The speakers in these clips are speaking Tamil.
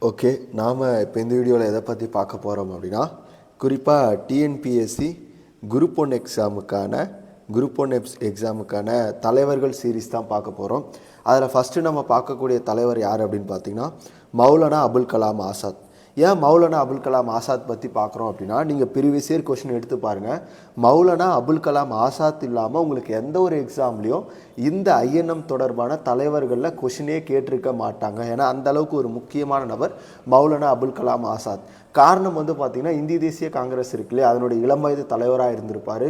ஓகே, நாம் இப்போ இந்த வீடியோவில் எதை பற்றி பார்க்க போகிறோம் அப்படின்னா, குறிப்பாக டிஎன்பிஎஸ்சி குரூப் ஒன் எக்ஸாமுக்கான தலைவர்கள் சீரீஸ் தான் பார்க்க போகிறோம். அதில் ஃபஸ்ட்டு நம்ம பார்க்கக்கூடிய தலைவர் யார் அப்படின்னு பார்த்தீங்கன்னா, மௌலானா அபுல் கலாம் ஆசாத். ஏன் மௌலானா அபுல் கலாம் ஆசாத் பற்றி பார்க்குறோம் அப்படின்னா, நீங்கள் ப்ரீவியஸ் இயர் கொஷின் எடுத்து பாருங்கள். மௌலானா அபுல் கலாம் ஆசாத் இல்லாமல் உங்களுக்கு எந்த ஒரு எக்ஸாம்லேயும் இந்த ஐஎன்எம் தொடர்பான தலைவர்களில் கொஷினே கேட்டிருக்க மாட்டாங்க. ஏன்னா அந்தளவுக்கு ஒரு முக்கியமான நபர் மௌலானா அபுல் கலாம் ஆசாத். காரணம் பார்த்திங்கன்னா, இந்திய தேசிய காங்கிரஸ் இருக்குல்லையே, அதனுடைய இளம் வயது தலைவராக இருந்திருப்பார்.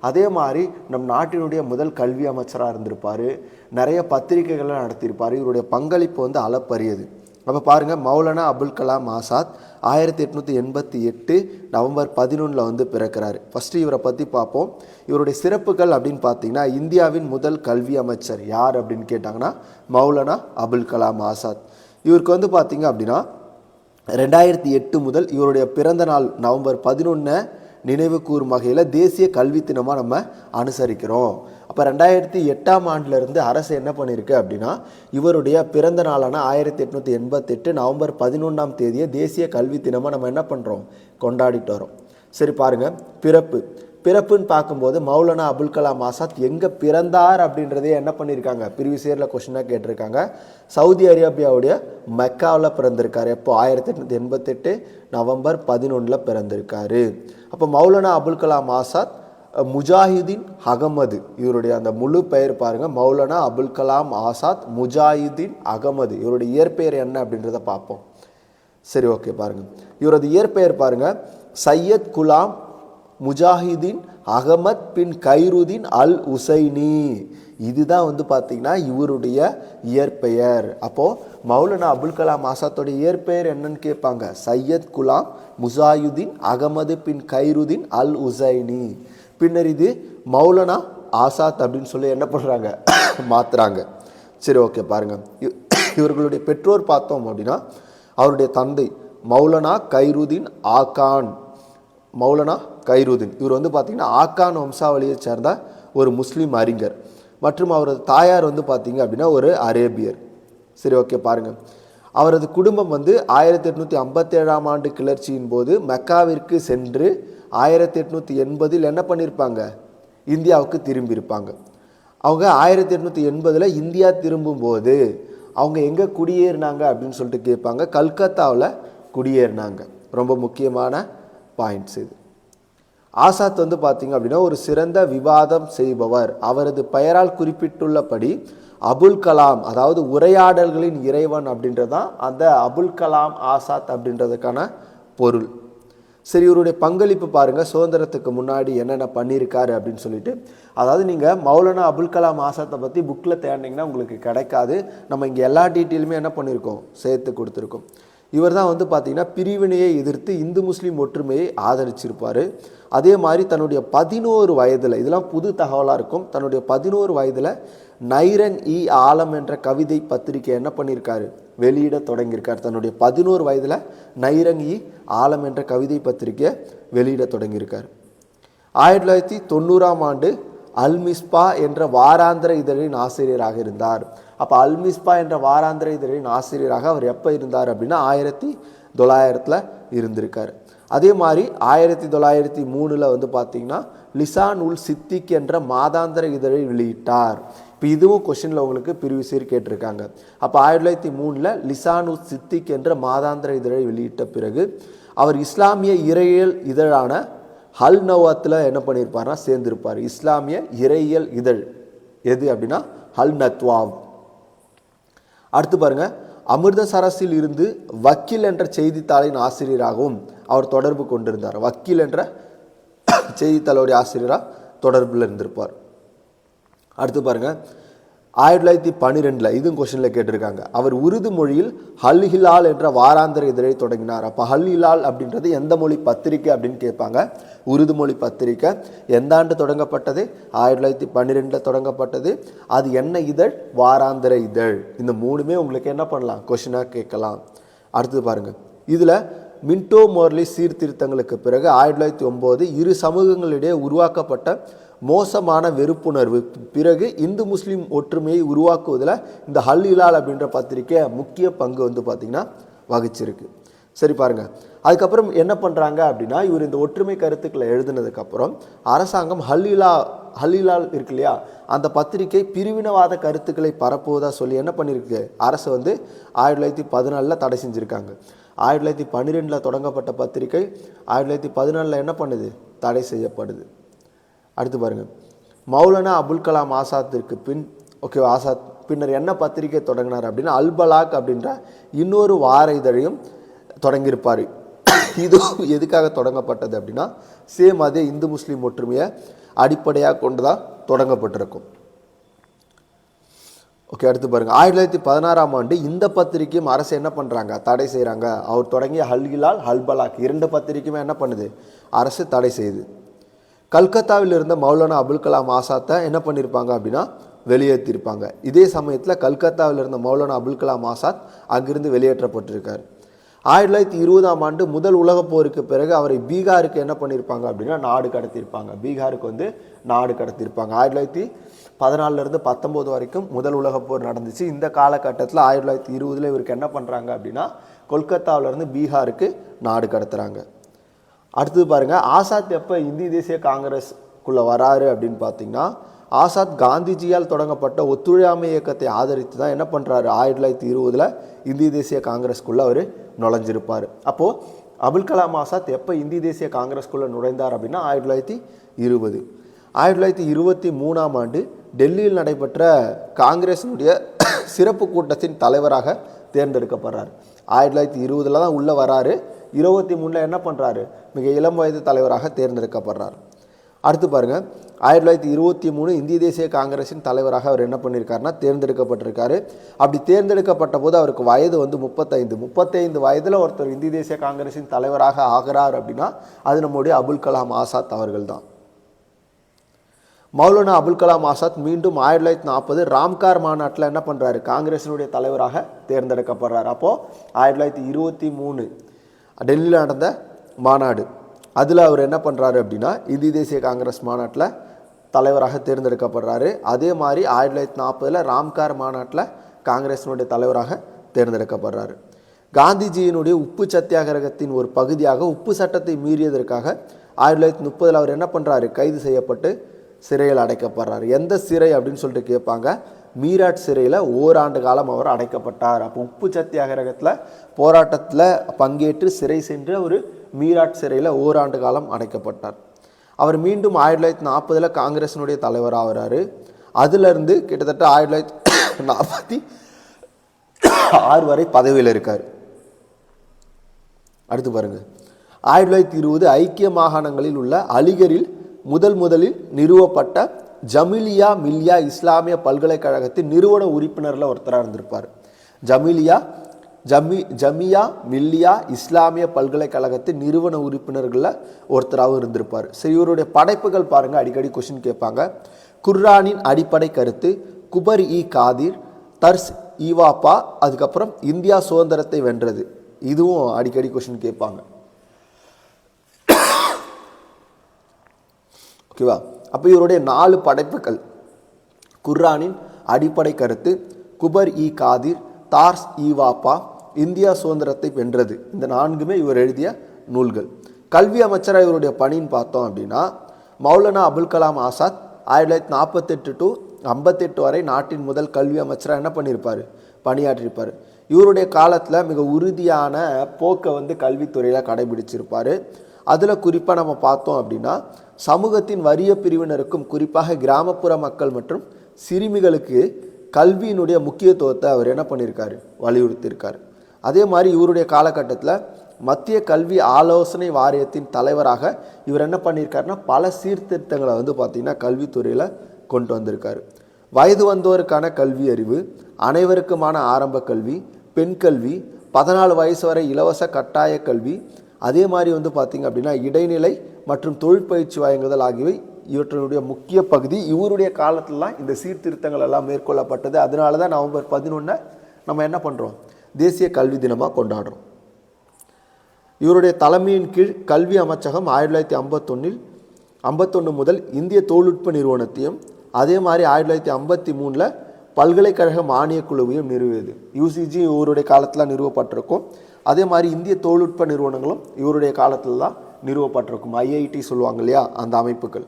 அதே மாதிரி நம் நாட்டினுடைய முதல் கல்வி அமைச்சராக இருந்திருப்பார். நிறைய பத்திரிகைகளை நடத்தியிருப்பார். இவருடைய பங்களிப்பு அளப்பரியது. அப்போ பாருங்கள், மௌலானா அபுல் கலாம் ஆசாத் 1888 நவம்பர் 11 பிறக்கிறார். ஃபஸ்ட்டு இவரை பற்றி பார்ப்போம். இவருடைய சிறப்புகள் அப்படின்னு பார்த்தீங்கன்னா, இந்தியாவின் முதல் கல்வி அமைச்சர் யார் அப்படின்னு கேட்டாங்கன்னா மௌலானா அபுல் கலாம் ஆசாத். இவருக்கு பார்த்தீங்க அப்படின்னா 2008 முதல் இவருடைய பிறந்த நாள் நவம்பர் 11 நினைவு கூறும் வகையில் தேசிய கல்வி தினமாக நம்ம அனுசரிக்கிறோம். அப்போ 2008 ஆண்டிலிருந்து அரசு என்ன பண்ணியிருக்கு அப்படின்னா, இவருடைய பிறந்த நாளான 1888 நவம்பர் 11 தேசிய கல்வி தினமாக நம்ம என்ன பண்ணுறோம், கொண்டாடிட்டு வரோம். சரி பாருங்கள், பிறப்புன்னு பார்க்கும்போது மௌலானா அபுல் கலாம் ஆசாத் எங்கே பிறந்தார் அப்படின்றதே என்ன பண்ணியிருக்காங்க, ப்ரீவியஸ் இயரில் கொஸ்டினாக கேட்டிருக்காங்க. சவுதி அரேபியாவுடைய மெக்காவில் பிறந்திருக்காரு. எப்போ 1888 நவம்பர் 11 பிறந்திருக்காரு. அப்போ மௌலானா அபுல் கலாம் ஆசாத் முஜாஹிதீன் அகமது, இவருடைய அந்த முழு பெயர் பாருங்கள், மௌலானா அபுல் கலாம் ஆசாத் முஜாஹிதீன் அகமது. இவருடைய இயற்பெயர் என்ன அப்படின்றத பார்ப்போம். சரி ஓகே, பாருங்கள், இவரது இயற்பெயர் பாருங்கள், சையத் குலாம் முஜாஹிதீன் அகமத் பின் கைருதீன் அல் உசைனி. இதுதான் பார்த்தீங்கன்னா இவருடைய இயற்பெயர். அப்போது மௌலானா அபுல் கலாம் ஆசாத்தோடைய இயற்பெயர் என்னன்னு கேட்பாங்க, சையத் குலாம் முஜாஹிதீன் அகமது பின் கைருதீன் அல் உசைனி. பின்னர் இது மௌலானா ஆசாத் அப்படின்னு சொல்லி என்ன பண்ணுறாங்க, மாற்றுறாங்க. சரி ஓகே, பாருங்கள், இவர்களுடைய பெற்றோர் பார்த்தோம் அப்படின்னா, அவருடைய தந்தை மௌலானா கைருதீன் ஆகான். மௌலானா கைருதீன் இவர் பார்த்திங்கன்னா ஆக்கான் வம்சாவளியை சேர்ந்த ஒரு முஸ்லீம் அறிஞர். மற்றும் அவரது தாயார் பார்த்திங்க அப்படின்னா ஒரு அரேபியர். சரி ஓகே, பாருங்கள், அவரது குடும்பம் 1857 ஆண்டு கிளர்ச்சியின் போது மெக்காவிற்கு சென்று 1880 என்ன பண்ணியிருப்பாங்க, இந்தியாவுக்கு திரும்பியிருப்பாங்க. அவங்க 1880 இந்தியா திரும்பும்போது அவங்க எங்கே குடியேறினாங்க அப்படின்னு சொல்லிட்டு கேட்பாங்க, கல்கத்தாவில் குடியேறினாங்க. ரொம்ப முக்கியமான பாயிண்ட்ஸ் இது. ஆசாத் பார்த்திங்க அப்படின்னா ஒரு சிறந்த விவாதம் செய்பவர். அவரது பெயரால் குறிப்பிட்டுள்ளபடி அபுல் கலாம், அதாவது உரையாடல்களின் இறைவன் அப்படின்றதான் அந்த அபுல் கலாம் ஆசாத் அப்படின்றதுக்கான பொருள். சரி, இவருடைய பங்களிப்பு பாருங்கள், சுதந்திரத்துக்கு முன்னாடி என்னென்ன பண்ணியிருக்காரு அப்படின்னு சொல்லிட்டு. அதாவது நீங்கள் மௌலானா அபுல் கலாம் ஆசாத்தை பற்றி புக்கில் தேடினீங்கன்னா உங்களுக்கு கிடைக்காது. நம்ம இங்கே எல்லா டீட்டெயிலுமே என்ன பண்ணியிருக்கோம், சேர்த்து கொடுத்துருக்கோம். இவர் தான் பார்த்திங்கன்னா பிரிவினையை எதிர்த்து இந்து முஸ்லீம் ஒற்றுமையை ஆதரிச்சிருப்பார். அதே மாதிரி தன்னுடைய 11 வயதில், இதெல்லாம் புது தகவலாக இருக்கும், தன்னுடைய 11 வயதில் நைரங் இ ஆலம் என்ற கவிதை பத்திரிகை என்ன பண்ணியிருக்காரு, வெளியிட தொடங்கியிருக்கார். தன்னுடைய 11 வயதில் நைரங் இ ஆலம் என்ற கவிதை பத்திரிகையை வெளியிட தொடங்கியிருக்கார். 1990 ஆண்டு அல்மிஸ்பா என்ற வாராந்திர இதழின் ஆசிரியராக இருந்தார். அப்போ அல்மிஸ்பா என்ற வாராந்திர இதழின் ஆசிரியராக அவர் எப்போ இருந்தார் அப்படின்னா 1900 இருந்திருக்கார். அதே மாதிரி 1903 பார்த்திங்கன்னா லிசான் உல் சித்திக் என்ற மாதாந்திர இதழை வெளியிட்டார். இப்போ இதுவும் கொஷினில் உங்களுக்கு ப்ரீவியஸ் இயர் கேட்டிருக்காங்க. அப்போ 1903 லிசான் உல் சித்திக் என்ற மாதாந்திர இதழை வெளியிட்ட பிறகு அவர் இஸ்லாமிய இறையியல் இதழான ஹல் நவாத்தில் என்ன பண்ணியிருப்பார்னா சேர்ந்திருப்பார். இஸ்லாமிய இறையியல் இதழ் எது அப்படின்னா ஹல் நத்வாவ். அடுத்து பாருங்கள், அமிர்தசரஸில் இருந்து வக்கீல் என்ற செய்தித்தாளின் ஆசிரியராகவும் அவர் தொடர்பு கொண்டிருந்தார். வக்கீல் என்ற செய்தித்தாளுடைய ஆசிரியராக தொடர்பில் இருந்திருப்பார். அடுத்து பாருங்கள், 1912 இதுவும் கொஸ்டினில் கேட்டிருக்காங்க, அவர் உருது மொழியில் ஹல் ஹிலால் என்ற வாராந்திர இதழை தொடங்கினார். அப்போ ஹல் ஹிலால் அப்படின்றது எந்த மொழி பத்திரிக்கை அப்படின்னு கேட்பாங்க, உருது மொழி பத்திரிக்கை. எந்த ஆண்டு தொடங்கப்பட்டது, 1912 தொடங்கப்பட்டது. அது என்ன இதழ், வாராந்திர இதழ். இந்த மூணுமே உங்களுக்கு என்ன பண்ணலாம், கொஸ்டினாக கேட்கலாம். அடுத்தது பாருங்கள், இதில் மின்டோ மோர்லி சீர்திருத்தங்களுக்கு பிறகு 1909 இரு சமூகங்களிடையே உருவாக்கப்பட்ட மோசமான வெறுப்புணர்வு பிறகு இந்து முஸ்லீம் ஒற்றுமையை உருவாக்குவதில் இந்த ஹல் ஹிலால் அப்படின்ற பத்திரிக்கை முக்கிய பங்கு பார்த்திங்கன்னா வகிச்சிருக்கு. சரி பாருங்க, அதுக்கப்புறம் என்ன பண்ணுறாங்க அப்படின்னா, இவர் இந்த ஒற்றுமை கருத்துக்களை எழுதினதுக்கப்புறம் அரசாங்கம் ஹல்லிலால் இருக்கு இல்லையா, அந்த பத்திரிகை பிரிவினவாத கருத்துக்களை பரப்புவதாக சொல்லி என்ன பண்ணியிருக்கு, அரசு வந்து 1914 தடை செஞ்சுருக்காங்க. 1912 தொடங்கப்பட்ட பத்திரிகை 1914 என்ன பண்ணுது, தடை செய்யப்படுது. அடுத்து பாருங்கள், மௌலானா அபுல் கலாம் ஆசாத்திற்கு ஆசாத் பின்னர் என்ன பத்திரிகை தொடங்கினார் அப்படின்னா, அல்பலாக் அப்படின்ற இன்னொரு வார இதழையும் தொடங்கியிருப்பார். இது எதுக்காக தொடங்கப்பட்டது அப்படின்னா, சேம் அதே இந்து முஸ்லீம் ஒற்றுமையை அடிப்படையாக கொண்டு தான் தொடங்கப்பட்டிருக்கும். அடுத்து பாருங்கள், 1916ஆம் ஆண்டு இந்த பத்திரிக்கையும் அரசு என்ன பண்ணுறாங்க, தடை செய்கிறாங்க. அவர் தொடங்கிய ஹல்கிலால் ஹல்பலாக் 2 பத்திரிக்கையுமே என்ன பண்ணுது, அரசு தடை செய்யுது. கல்கத்தாவில் இருந்த மௌலானா அபுல் கலாம் ஆசாத்தை என்ன பண்ணியிருப்பாங்க அப்படின்னா, வெளியேற்றிருப்பாங்க. இதே சமயத்தில் கல்கத்தாவில் இருந்த மௌலானா அபுல் கலாம் ஆசாத் அங்கிருந்து வெளியேற்றப்பட்டிருக்கார். 1920ஆம் ஆண்டு முதல் உலகப் போருக்கு பிறகு அவரை பீகாருக்கு என்ன பண்ணியிருப்பாங்க அப்படின்னா, நாடு கடத்தியிருப்பாங்க. பீகாருக்கு வந்து நாடு கடத்தியிருப்பாங்க. 1914 19 வரைக்கும் முதல் உலகப் போர் நடந்துச்சு. இந்த காலகட்டத்தில் 1920 இவருக்கு என்ன பண்ணுறாங்க அப்படின்னா, கொல்கத்தாவிலேருந்து பீகாருக்கு நாடு கடத்துகிறாங்க. அடுத்தது பாருங்கள், ஆசாத் எப்போ இந்திய தேசிய காங்கிரஸ்குள்ளே வராரு அப்படின்னு பார்த்தீங்கன்னா, ஆசாத் காந்திஜியால் தொடங்கப்பட்ட ஒத்துழையாமை இயக்கத்தை ஆதரித்து தான் என்ன பண்ணுறாரு, 1920 இந்திய தேசிய காங்கிரஸ்குள்ளே அவர் நுழைஞ்சிருப்பார். அப்போது அபுல் கலாம் ஆசாத் எப்போ இந்திய தேசிய காங்கிரஸ்குள்ளே நுழைந்தார் அப்படின்னா 1920. 1923ஆம் ஆண்டு டெல்லியில் நடைபெற்ற காங்கிரஸினுடைய சிறப்பு கூட்டத்தின் தலைவராக தேர்ந்தெடுக்கப்படுறார். 1920 தான் உள்ளே வராரு. 23 என்ன பண்ணுறாரு, மிக இளம் வயது தலைவராக தேர்ந்தெடுக்கப்படுறார். அடுத்து பாருங்கள், 1923 இந்திய தேசிய காங்கிரஸின் தலைவராக அவர் என்ன பண்ணியிருக்காருன்னா தேர்ந்தெடுக்கப்பட்டிருக்காரு. அப்படி தேர்ந்தெடுக்கப்பட்ட போது அவருக்கு வயது வந்து 35 வயதில் ஒருத்தர் இந்திய தேசிய காங்கிரஸின் தலைவராக ஆகிறார் அப்படின்னா அது நம்முடைய அபுல் கலாம் ஆசாத் அவர்கள் தான். மௌலானா அபுல் கலாம் ஆசாத் மீண்டும் 1940 ராம்கார் மாநாட்டில் என்ன பண்ணுறாரு, காங்கிரஸினுடைய தலைவராக தேர்ந்தெடுக்கப்படுறார். அப்போது 1923 டெல்லியில் நடந்த மாநாடு, அதில் அவர் என்ன பண்ணுறாரு அப்படின்னா இந்திய தேசிய காங்கிரஸ் மாநாட்டில் தலைவராக தேர்ந்தெடுக்கப்படுறாரு. அதே மாதிரி 1940 ராம்கார் மாநாட்டில் காங்கிரஸினுடைய தலைவராக தேர்ந்தெடுக்கப்படுறாரு. காந்திஜியினுடைய உப்பு சத்தியாகிரகத்தின் ஒரு பகுதியாக உப்பு சட்டத்தை மீறியதற்காக 1930 அவர் என்ன பண்ணுறாரு, கைது செய்யப்பட்டு சிறையில் அடைக்கப்படுறாரு. எந்த சிறை அப்படின்னு சொல்லிட்டு கேட்பாங்க, மீராட் சிறையில் ஓராண்டு காலம் அவர் அடைக்கப்பட்டார். அப்போ உப்பு சத்தியாகிரகத்தில் போராட்டத்தில் பங்கேற்று சிறை சென்று அவர் மீராட் சிறையில் ஓராண்டு காலம் அடைக்கப்பட்டார். அவர் மீண்டும் 1940 காங்கிரஸினுடைய தலைவராகிறாரு. அதிலிருந்து கிட்டத்தட்ட 1946 வரை பதவியில் இருக்கார். அடுத்து பாருங்கள், 1920 ஐக்கிய மாகாணங்களில் உள்ள அலிகரில் முதலில் நிறுவப்பட்ட ஜமிலியா மில்லியா இஸ்லாமிய பல்கலைக்கழகத்தின் நிறுவன உறுப்பினரில் ஒருத்தராக இருந்திருப்பார். ஜமியா மில்லியா இஸ்லாமிய பல்கலைக்கழகத்தின் நிறுவன உறுப்பினர்களில் ஒருத்தராகவும் இருந்திருப்பார். சரி, இவருடைய படைப்புகள் பாருங்கள், அடிக்கடி கொஸ்டின் கேட்பாங்க. குர்ஆனின் அடிப்படை கருத்து, குபர் இ காதிர், தர்ஸ் ஈவாப்பா, அதுக்கப்புறம் இந்தியா சுதந்திரத்தை வென்றது, இதுவும் அடிக்கடி கொஸ்டின் கேட்பாங்க. ஓகேவா? அப்போ இவருடைய 4 படைப்புகள், குர்ஆனின் அடிப்படை கருத்து, குபர் இ காதிர், தார்ஸ் ஈவாப்பா, இந்தியா சுதந்திரத்தை வென்றது, இந்த 4மே இவர் எழுதிய நூல்கள். கல்வி அமைச்சராக இவருடைய பணின்னு பார்த்தோம் அப்படின்னா, மௌலானா அபுல் கலாம் ஆசாத் 1948 to 58 வரை நாட்டின் முதல் கல்வி அமைச்சராக என்ன பண்ணியிருப்பார், பணியாற்றியிருப்பார். இவருடைய காலத்தில் மிக உறுதியான போக்கை வந்து கல்வித்துறையில் கடைபிடிச்சிருப்பார். அதில் குறிப்பாக நம்ம பார்த்தோம் அப்படின்னா, சமூகத்தின் வறிய பிரிவினருக்கும் குறிப்பாக கிராமப்புற மக்கள் மற்றும் சிறுமிகளுக்கு கல்வியினுடைய முக்கியத்துவத்தை அவர் என்ன பண்ணியிருக்காரு, வலியுறுத்தியிருக்கார். அதே மாதிரி இவருடைய காலகட்டத்தில் மத்திய கல்வி ஆலோசனை வாரியத்தின் தலைவராக இவர் என்ன பண்ணியிருக்காருன்னா பல சீர்திருத்தங்களை வந்து பார்த்திங்கன்னா கல்வித்துறையில் கொண்டு வந்திருக்காரு. வயது வந்தோருக்கான கல்வி அறிவு, அனைவருக்குமான ஆரம்ப கல்வி, பெண் கல்வி, 14 வயசு வரை இலவச கட்டாய கல்வி, அதே மாதிரி வந்து பார்த்திங்க அப்படின்னா இடைநிலை மற்றும் தொழிற்பயிற்சி வழங்குதல் ஆகியவை இவற்றினுடைய முக்கிய பகுதி. இவருடைய காலத்திலலாம் இந்த சீர்திருத்தங்கள் எல்லாம் மேற்கொள்ளப்பட்டது. அதனால தான் நவம்பர் 11 நம்ம என்ன பண்ணுறோம், தேசிய கல்வி தினமாக கொண்டாடுறோம். இவருடைய தலைமையின் கீழ் கல்வி அமைச்சகம் 1951 முதல் இந்திய தொழில்நுட்ப நிறுவனத்தையும், அதே மாதிரி 1953 பல்கலைக்கழக மானியக் குழுவையும் நிறுவியது. யூசிஜி இவருடைய காலத்தில் நிறுவப்பட்டிருக்கும். அதே மாதிரி இந்திய தொழில்நுட்ப நிறுவனங்களும் இவருடைய காலத்தில் தான் நிறுவப்பட்டிருக்கும். ஐஐடி சொல்லுவாங்க இல்லையா, அந்த அமைப்புகள்.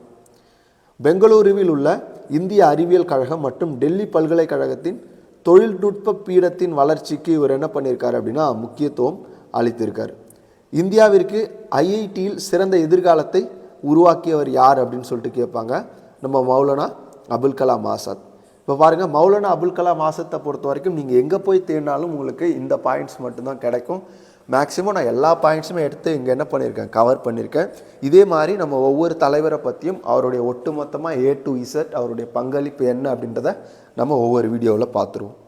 பெங்களூருவில் உள்ள இந்திய அறிவியல் கழகம் மற்றும் டெல்லி பல்கலைக்கழகத்தின் தொழில்நுட்ப பீடத்தின் வளர்ச்சிக்கு இவர் என்ன பண்ணியிருக்காரு அப்படின்னா முக்கியத்துவம் அளித்திருக்கார். இந்தியாவிற்கு ஐஐடியில் சிறந்த எதிர்காலத்தை உருவாக்கியவர் யார் அப்படின்னு சொல்லிட்டு கேட்பாங்க. நம்ம மௌலானா அபுல் கலாம் ஆசாத். இப்போ பாருங்கள், மௌலானா அபுல் கலாம் ஆசாத்தை பொறுத்த வரைக்கும் நீங்கள் எங்கே போய் தேடினாலும் உங்களுக்கு இந்த பாயிண்ட்ஸ் மட்டும்தான் கிடைக்கும். மேக்ஸிமம் நான் எல்லா பாயிண்ட்ஸுமே எடுத்து இங்கே என்ன பண்ணியிருக்கேன், கவர் பண்ணியிருக்கேன். இதே மாதிரி நம்ம ஒவ்வொரு தலைவரை பற்றியும் அவருடைய ஒட்டுமொத்தமாக A to Z அவருடைய பங்களிப்பு என்ன அப்படின்றத நம்ம ஒவ்வொரு வீடியோவில் பார்த்துருவோம்.